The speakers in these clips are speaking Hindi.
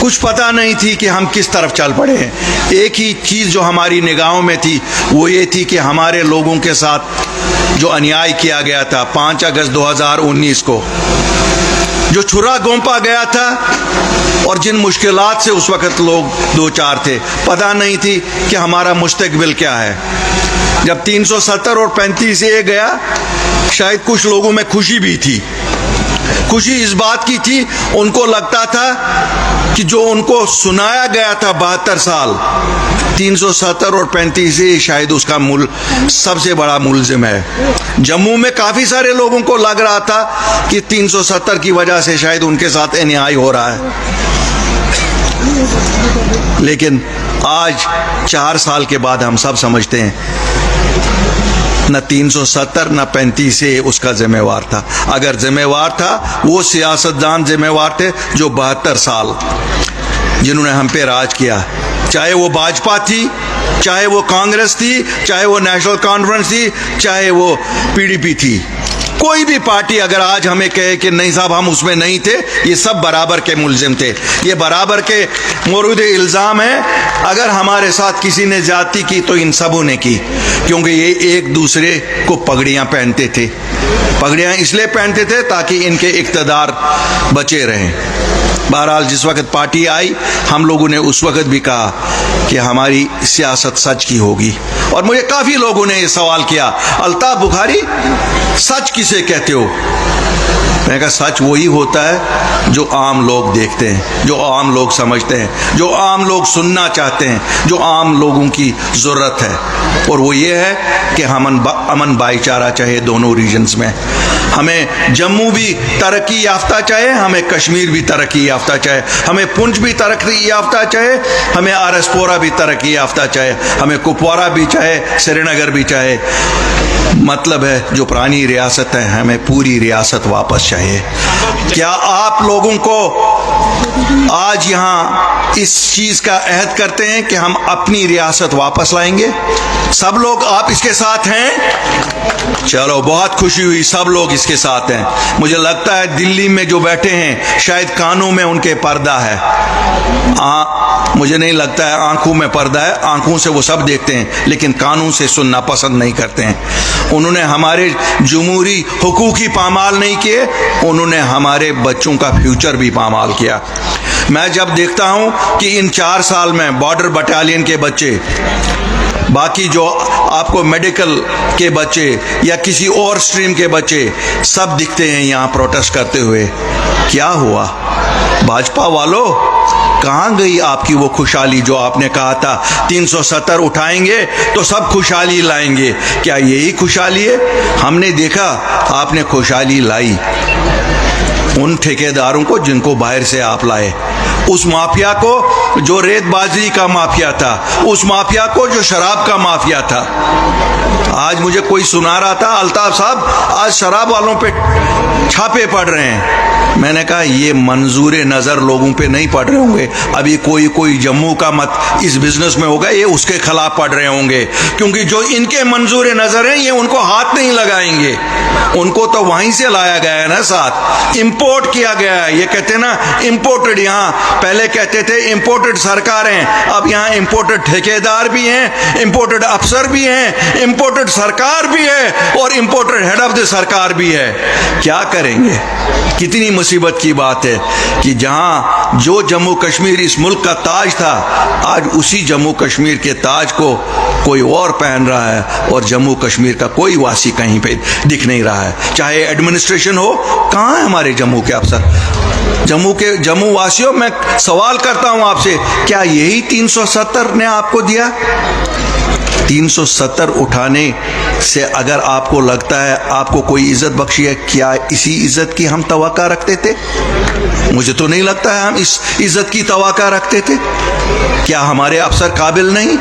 कुछ पता नहीं थी कि हम किस तरफ चल पड़े हैं। एक ही चीज़ जो हमारी निगाहों में थी वो ये थी कि हमारे लोगों के साथ जो अन्याय किया गया था 5 अगस्त 2019 को, जो छुरा गोंपा गया था और जिन मुश्किलात से उस वक़्त लोग दो चार थे, पता नहीं थी कि हमारा मुस्तकबिल क्या है। जब 370 और 35A गया, शायद कुछ लोगों में खुशी भी थी। खुशी इस बात की थी, उनको लगता था कि जो उनको सुनाया गया था 72 साल, 370 और 35A शायद उसका सबसे बड़ा मुलजिम है। जम्मू में काफ़ी सारे लोगों को लग रहा था कि 370 की वजह से शायद उनके साथ अन्याय हो रहा है, लेकिन आज 4 साल के बाद हम सब समझते हैं न 370 न 35A उसका जिम्मेवार था। अगर जिम्मेवार था, वो सियासतदान जिम्मेवार थे जो 72 साल जिन्होंने हम पे राज किया, चाहे वो भाजपा थी, चाहे वो कांग्रेस थी, चाहे वो नेशनल कॉन्फ्रेंस थी, चाहे वो PDP थी। कोई भी पार्टी अगर आज हमें कहे कि नहीं साहब हम उसमें नहीं थे, ये सब बराबर के मुलजिम थे, ये बराबर के मौरूद इल्ज़ाम है। अगर हमारे साथ किसी ने ज्यादती की तो इन सबों ने की, क्योंकि ये एक दूसरे को पगड़ियाँ पहनते थे। पगड़ियाँ इसलिए पहनते थे ताकि इनके इक़्तिदार बचे रहें। बहरहाल जिस वक्त पार्टी आई, हम लोगों ने उस वक्त भी कहा कि हमारी सियासत सच की होगी। और मुझे काफ़ी लोगों ने ये सवाल किया, अल्ताफ बुखारी सच किसे कहते हो? मैंने कहा सच वही होता है जो आम लोग देखते हैं, जो आम लोग समझते हैं, जो आम लोग सुनना चाहते हैं, जो आम लोगों की ज़रूरत है। और वो ये है कि हम अमन भाईचारा चाहे दोनों रीजन्स में। हमें जम्मू भी तरक्की याफ्ता चाहे, हमें कश्मीर भी तरक्की याफ्ता चाहे, हमें पुंछ भी तरक्की याफ्ता चाहे, हमें आरसपोरा भी तरक्की याफ्ता चाहे, हमें कुपवारा भी चाहे, श्रीनगर भी चाहे। मतलब है जो पुरानी रियासत है, हमें पूरी रियासत वापस चाहिए। क्या आप लोगों को आज यहाँ इस चीज़ का अहद करते हैं कि हम अपनी रियासत वापस लाएंगे? सब लोग आप इसके साथ हैं? चलो, बहुत खुशी हुई, सब लोग इसके साथ हैं। मुझे लगता है दिल्ली में जो बैठे हैं शायद कानों में उनके पर्दा है, मुझे नहीं लगता है आंखों में पर्दा है। आंखों से वो सब देखते हैं, लेकिन कानों से सुनना पसंद नहीं करते हैं। उन्होंने हमारे जमहूरी हुकूक ही पामाल नहीं किए, उन्होंने हमारे बच्चों का फ्यूचर भी पामाल किया। मैं जब देखता हूं कि इन 4 साल में बॉर्डर बटालियन के बच्चे, बाकी जो आपको मेडिकल के बच्चे या किसी और स्ट्रीम के बच्चे सब दिखते हैं यहाँ प्रोटेस्ट करते हुए, क्या हुआ? भाजपा वालों, कहाँ गई आपकी वो खुशहाली जो आपने कहा था 370 उठाएंगे तो सब खुशहाली लाएंगे? क्या यही खुशहाली है? हमने देखा आपने खुशहाली लाई उन ठेकेदारों को जिनको बाहर से आप लाए, उस माफिया को जो रेत बाजरी का माफिया था, उस माफिया को जो शराब का माफिया था। आज मुझे कोई सुना रहा था, अल्ताफ साहब आज शराब वालों पे छापे पड़ रहे हैं। मैंने कहा ये मंजूर नज़र लोगों पे नहीं पड़ रहे होंगे, अभी कोई जम्मू का मत इस बिजनेस में होगा, ये उसके खिलाफ पड़ रहे होंगे, क्योंकि जो इनके मंजूर नज़र हैं ये उनको हाथ नहीं लगाएंगे। उनको तो वहीं से लाया गया है ना, साथ इंपोर्ट किया गया है। ये कहते हैं ना इंपोर्टेड, यहाँ पहले कहते थे इंपोर्टेड सरकारें, अब यहाँ इंपोर्टेड ठेकेदार भी हैं, इंपोर्टेड अफसर भी हैं, इंपोर्टेड सरकार भी है और इंपोर्टेड हेड ऑफ द सरकार भी है। क्या करेंगे? कितनी मुसीबत की बात है कि जहां जो जम्मू कश्मीर इस मुल्क का ताज था, आज उसी जम्मू कश्मीर के ताज को कोई और पहन रहा है और जम्मू कश्मीर का कोई वासी कहीं पे दिख नहीं रहा है। चाहे एडमिनिस्ट्रेशन हो, कहाँ है हमारे जम्मू के अफसर? जम्मू वासियों, मैं सवाल करता हूं आपसे, क्या यही 370 ने आपको दिया? 370 उठाने से अगर आपको लगता है आपको कोई इज्जत बख्शी है, क्या इसी इज्जत की हम तवक्का रखते थे? मुझे तो नहीं लगता है हम इस इज्जत की तवक्का रखते थे। क्या हमारे अफसर काबिल नहीं?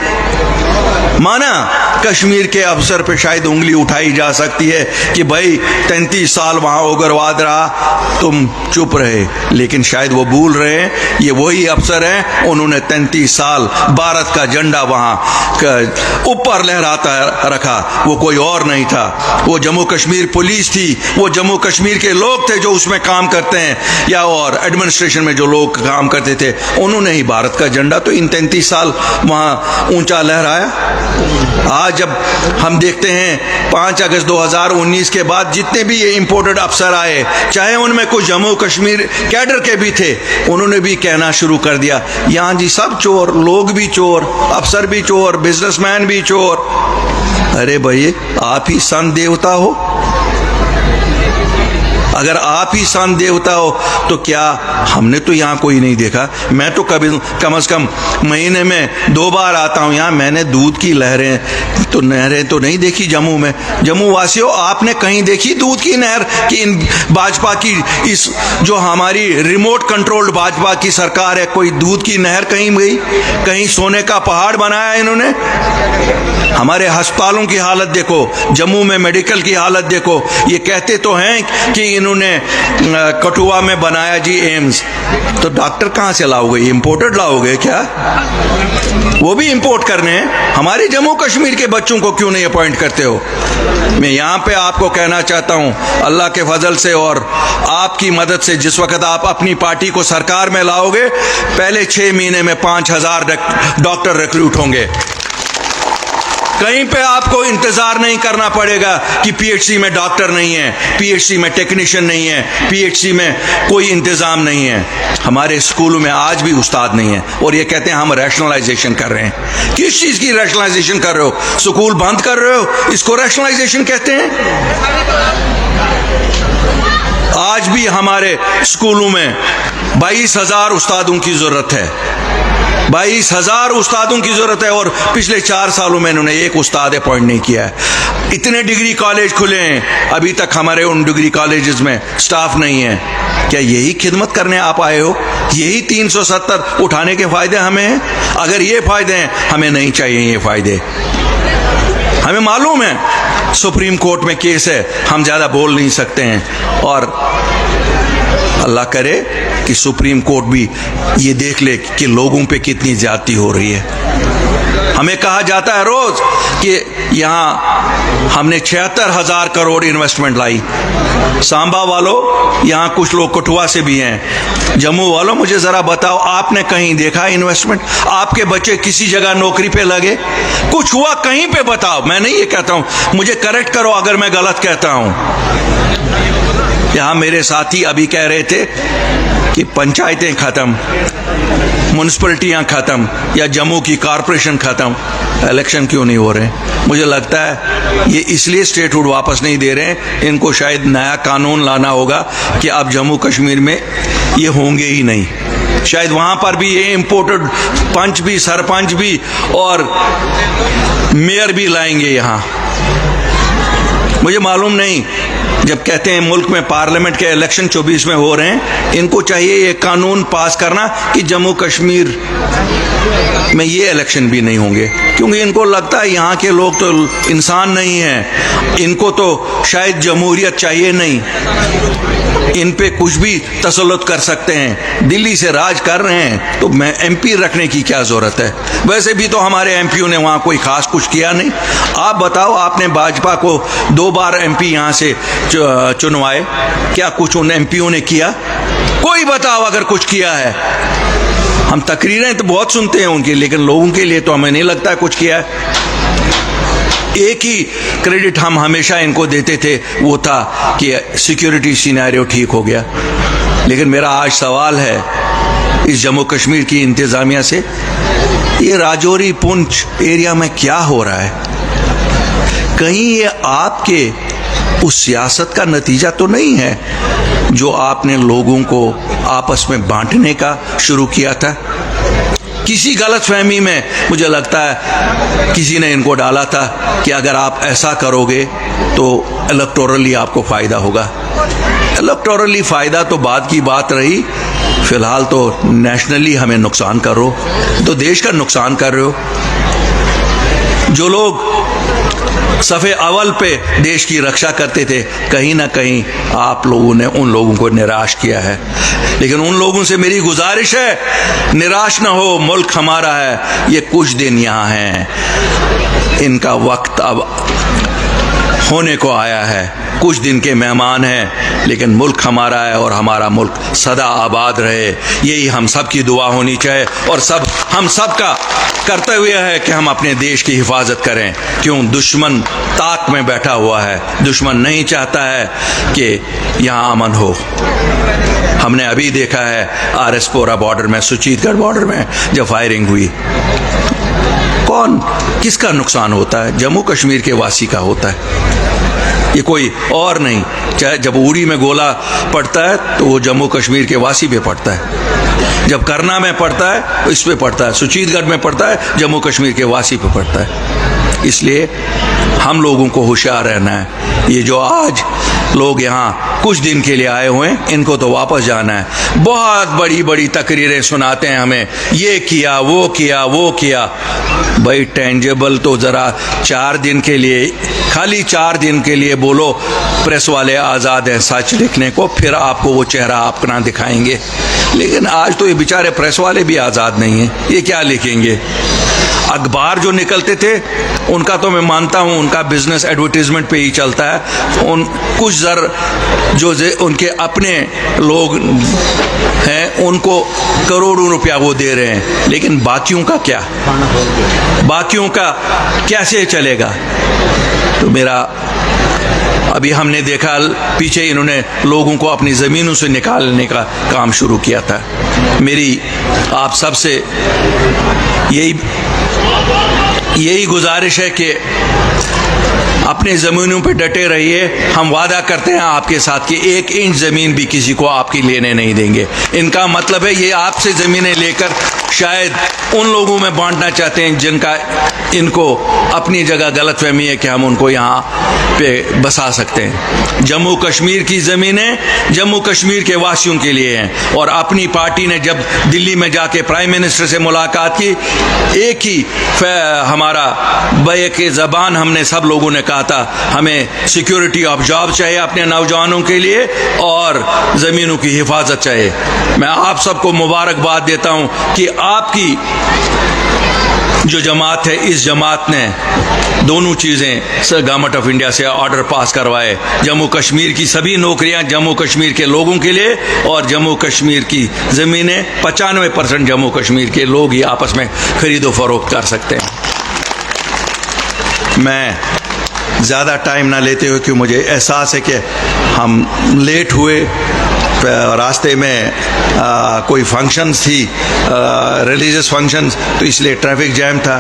माना कश्मीर के अफसर पे शायद उंगली उठाई जा सकती है कि भाई 33 साल वहां उग्रवाद रहा, तुम चुप रहे, लेकिन शायद वो भूल रहे हैं ये वही अफसर हैं, उन्होंने 33 साल भारत का झंडा वहां ऊपर लहराता रखा, वो कोई और नहीं था, वो जम्मू कश्मीर पुलिस थी, वो जम्मू कश्मीर के लोग थे जो उसमें काम करते हैं या और एडमिनिस्ट्रेशन में जो लोग काम करते थे, उन्होंने ही भारत का झंडा तो इन 33 साल वहां ऊंचा लहराया। आज जब हम देखते हैं 5 अगस्त 2019 के बाद जितने भी ये इंपोर्टेड अफसर आए, चाहे उनमें कुछ जम्मू कश्मीर कैडर के भी थे, उन्होंने भी कहना शुरू कर दिया यहां जी सब चोर, लोग भी चोर, अफसर भी चोर, बिजनेसमैन भी चोर। अरे भाई आप ही संत देवता हो, अगर आप ही संत देवता हो तो क्या हमने तो यहाँ कोई नहीं देखा। मैं तो कभी कम से कम महीने में 2 बार आता हूँ यहाँ, मैंने दूध की नहरें तो नहीं देखी जम्मू में। जम्मू वासियों, आपने कहीं देखी दूध की नहर कि इन भाजपा की इस जो हमारी रिमोट कंट्रोल्ड भाजपा की सरकार है, कोई दूध की नहर कहीं गई? कहीं सोने का पहाड़ बनाया इन्होंने? हमारे अस्पतालों की हालत देखो, जम्मू में मेडिकल की हालत देखो। ये कहते तो हैं कि इन्होंने कठुआ में बनाया जी एम्स, तो डॉक्टर कहां से लाओगे? इंपोर्टेड लाओगे क्या? वो भी इंपोर्ट करने हैं। हमारे जम्मू कश्मीर के बच्चों को क्यों नहीं अपॉइंट करते हो? मैं यहां पे आपको कहना चाहता हूं, अल्लाह के फजल से और आपकी मदद से जिस वक्त आप अपनी पार्टी को सरकार में लाओगे, पहले 6 महीने में 5000 डॉक्टर रिक्रूट होंगे। कहीं पे आपको इंतजार नहीं करना पड़ेगा कि पीएचसी में डॉक्टर नहीं है, पीएचसी में टेक्नीशियन नहीं है, पीएचसी में कोई इंतजाम नहीं है। हमारे स्कूलों में आज भी उस्ताद नहीं है और ये कहते हैं हम रैशनलाइजेशन कर रहे हैं। किस चीज की रैशनलाइजेशन कर रहे हो? स्कूल बंद कर रहे हो, इसको रैशनलाइजेशन कहते हैं? आज भी हमारे स्कूलों में 22,000 उस्तादों की जरूरत है, 22,000 उस्तादों की जरूरत है और पिछले 4 सालों में इन्होंने एक उस्ताद अपॉइंट नहीं किया है। इतने डिग्री कॉलेज खुले हैं, अभी तक हमारे उन डिग्री कॉलेजेस में स्टाफ नहीं है। क्या यही खिदमत करने आप आए हो? यही 370 उठाने के फायदे हमें हैं? अगर ये फायदे हैं, हमें नहीं चाहिए ये फायदे। हमें मालूम है सुप्रीम कोर्ट में केस है, हम ज्यादा बोल नहीं सकते हैं और अल्लाह करे कि सुप्रीम कोर्ट भी ये देख ले कि लोगों पे कितनी ज्यादती हो रही है। हमें कहा जाता है रोज कि यहाँ हमने 76,000 करोड़ इन्वेस्टमेंट लाई। सांबा वालों, यहाँ कुछ लोग कठुआ से भी हैं, जम्मू वालों, मुझे जरा बताओ आपने कहीं देखा इन्वेस्टमेंट? आपके बच्चे किसी जगह नौकरी पे लगे? कुछ हुआ कहीं पे? बताओ। मैं नहीं ये कहता हूं, मुझे करेक्ट करो अगर मैं गलत कहता हूं। यहां मेरे साथी अभी कह रहे थे कि पंचायतें खत्म, म्युनिसिपलिटियां खत्म या जम्मू की कॉरपोरेशन खत्म, इलेक्शन क्यों नहीं हो रहे? मुझे लगता है ये इसलिए स्टेटहुड वापस नहीं दे रहे हैं, इनको शायद नया कानून लाना होगा कि अब जम्मू कश्मीर में ये होंगे ही नहीं। शायद वहां पर भी ये इंपोर्टेड पंच भी, सरपंच भी और मेयर भी लाएंगे यहां। मुझे मालूम नहीं, जब कहते हैं मुल्क में पार्लियामेंट के इलेक्शन 24 में हो रहे हैं, इनको चाहिए ये कानून पास करना कि जम्मू कश्मीर में ये इलेक्शन भी नहीं होंगे, क्योंकि इनको लगता है यहाँ के लोग तो इंसान नहीं हैं, इनको तो शायद जमहूरियत चाहिए नहीं, इन पे कुछ भी तसल्लुत कर सकते हैं। दिल्ली से राज कर रहे हैं तो मैं एमपी रखने की क्या जरूरत है? वैसे भी तो हमारे एमपीओ ने वहां कोई खास कुछ किया नहीं। आप बताओ, आपने भाजपा को 2 बार एमपी यहां से चुनवाए, क्या कुछ उन एमपीओ ने किया? कोई बताओ अगर कुछ किया है। हम तकरीरें तो बहुत सुनते हैं उनकी, लेकिन लोगों के लिए तो हमें नहीं लगता कुछ किया है। एक ही क्रेडिट हम हमेशा इनको देते थे, वो था कि सिक्योरिटी सिनेरियो ठीक हो गया। लेकिन मेरा आज सवाल है इस जम्मू कश्मीर की इंतजामिया से, ये राजौरी पुंछ एरिया में क्या हो रहा है? कहीं ये आपके उस सियासत का नतीजा तो नहीं है जो आपने लोगों को आपस में बांटने का शुरू किया था? किसी गलतफहमी में मुझे लगता है किसी ने इनको डाला था कि अगर आप ऐसा करोगे तो इलेक्टोरली आपको फायदा होगा। इलेक्टोरली फायदा तो बाद की बात रही, फिलहाल तो नेशनली हमें नुकसान कर रहे हो, तो देश का नुकसान कर रहे हो। जो लोग सफ़े अव्वल पे देश की रक्षा करते थे, कहीं ना कहीं आप लोगों ने उन लोगों को निराश किया है। लेकिन उन लोगों से मेरी गुजारिश है, निराश ना हो, मुल्क हमारा है। ये कुछ दिन यहाँ हैं, इनका वक्त अब होने को आया है, कुछ दिन के मेहमान हैं, लेकिन मुल्क हमारा है और हमारा मुल्क सदा आबाद रहे, यही हम सब की दुआ होनी चाहिए। और हम सब का कर्तव्य है कि हम अपने देश की हिफाजत करें। क्यों? दुश्मन ताक में बैठा हुआ है, दुश्मन नहीं चाहता है कि यहाँ अमन हो। हमने अभी देखा है आरएसपुरा बॉर्डर में, सुचीतगढ़ बॉर्डर में जब फायरिंग हुई, किसका नुकसान होता है? जम्मू कश्मीर के वासी का होता है, ये कोई और नहीं। चाहे जब उरी में गोला पड़ता है तो वो जम्मू कश्मीर के वासी पे पड़ता है, जब करना में पड़ता है इस पे पड़ता है, सुचीतगढ़ में पड़ता है जम्मू कश्मीर के वासी पे पड़ता है। इसलिए हम लोगों को होशियार रहना है। ये जो आज लोग यहाँ कुछ दिन के लिए आए हुए हैं, इनको तो वापस जाना है। बहुत बड़ी बड़ी तकरीरें सुनाते हैं हमें, ये किया वो किया वो किया। भाई टेंजेबल तो ज़रा 4 दिन के लिए, खाली 4 दिन के लिए बोलो प्रेस वाले आज़ाद हैं सच लिखने को, फिर आपको वो चेहरा अपना दिखाएंगे। लेकिन आज तो ये बेचारे प्रेस वाले भी आज़ाद नहीं हैं, ये क्या लिखेंगे? अखबार जो निकलते थे उनका तो मैं मानता हूँ उनका बिजनेस एडवर्टीजमेंट पे ही चलता है। कुछ ज़र जो उनके अपने लोग हैं उनको करोड़ों रुपया वो दे रहे हैं, लेकिन बाकियों का क्या? बाकियों का कैसे चलेगा? तो मेरा अभी हमने देखा पीछे इन्होंने लोगों को अपनी ज़मीनों से निकालने का काम शुरू किया था। मेरी आप सबसे यही गुजारिश है कि अपने ज़मीनों पे डटे रहिए। हम वादा करते हैं आपके साथ कि 1 इंच ज़मीन भी किसी को आपकी लेने नहीं देंगे। इनका मतलब है ये आपसे ज़मीनें लेकर शायद उन लोगों में बांटना चाहते हैं जिनका इनको अपनी जगह गलतफहमी है कि हम उनको यहाँ पे बसा सकते हैं। जम्मू कश्मीर की ज़मीनें जम्मू कश्मीर के वासियों के लिए हैं। और अपनी पार्टी ने जब दिल्ली में जाके प्राइम मिनिस्टर से मुलाकात की, एक ही हमारा बैक ज़बान हमने सब लोगों ने कहा था, हमें सिक्योरिटी ऑफ जॉब चाहिए अपने नौजवानों के लिए और ज़मीनों की हिफाजत चाहिए। मैं आप सबको मुबारकबाद देता हूँ कि आपकी जो जमात है, इस जमात ने दोनों चीज़ें गवर्नमेंट ऑफ इंडिया से ऑर्डर पास करवाए। जम्मू कश्मीर की सभी नौकरियां जम्मू कश्मीर के लोगों के लिए और जम्मू कश्मीर की ज़मीनें 95% जम्मू कश्मीर के लोग ही आपस में खरीदो फरोख्त कर सकते हैं। मैं ज़्यादा टाइम ना लेते हुए, क्योंकि मुझे एहसास है कि हम लेट हुए, रास्ते में कोई फंक्शंस थी, रिलीजियस फंक्शंस, तो इसलिए ट्रैफिक जैम था।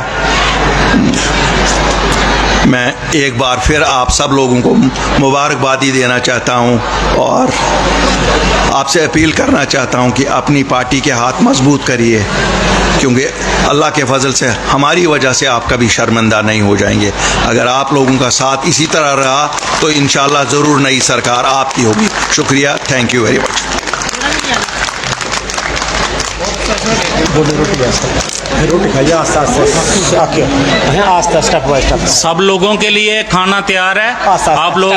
मैं एक बार फिर आप सब लोगों को मुबारकबादी देना चाहता हूं और आपसे अपील करना चाहता हूं कि अपनी पार्टी के हाथ मजबूत करिए, क्योंकि अल्लाह के फजल से हमारी वजह से आप कभी शर्मिंदा नहीं हो जाएंगे। अगर आप लोगों का साथ इसी तरह रहा तो इंशाल्लाह ज़रूर नई सरकार आपकी होगी। शुक्रिया, थैंक यू वेरी मच। रोटी खाइए आस्ता स्टेप बाय स्टेप। सब लोगों के लिए खाना तैयार है। आप लोग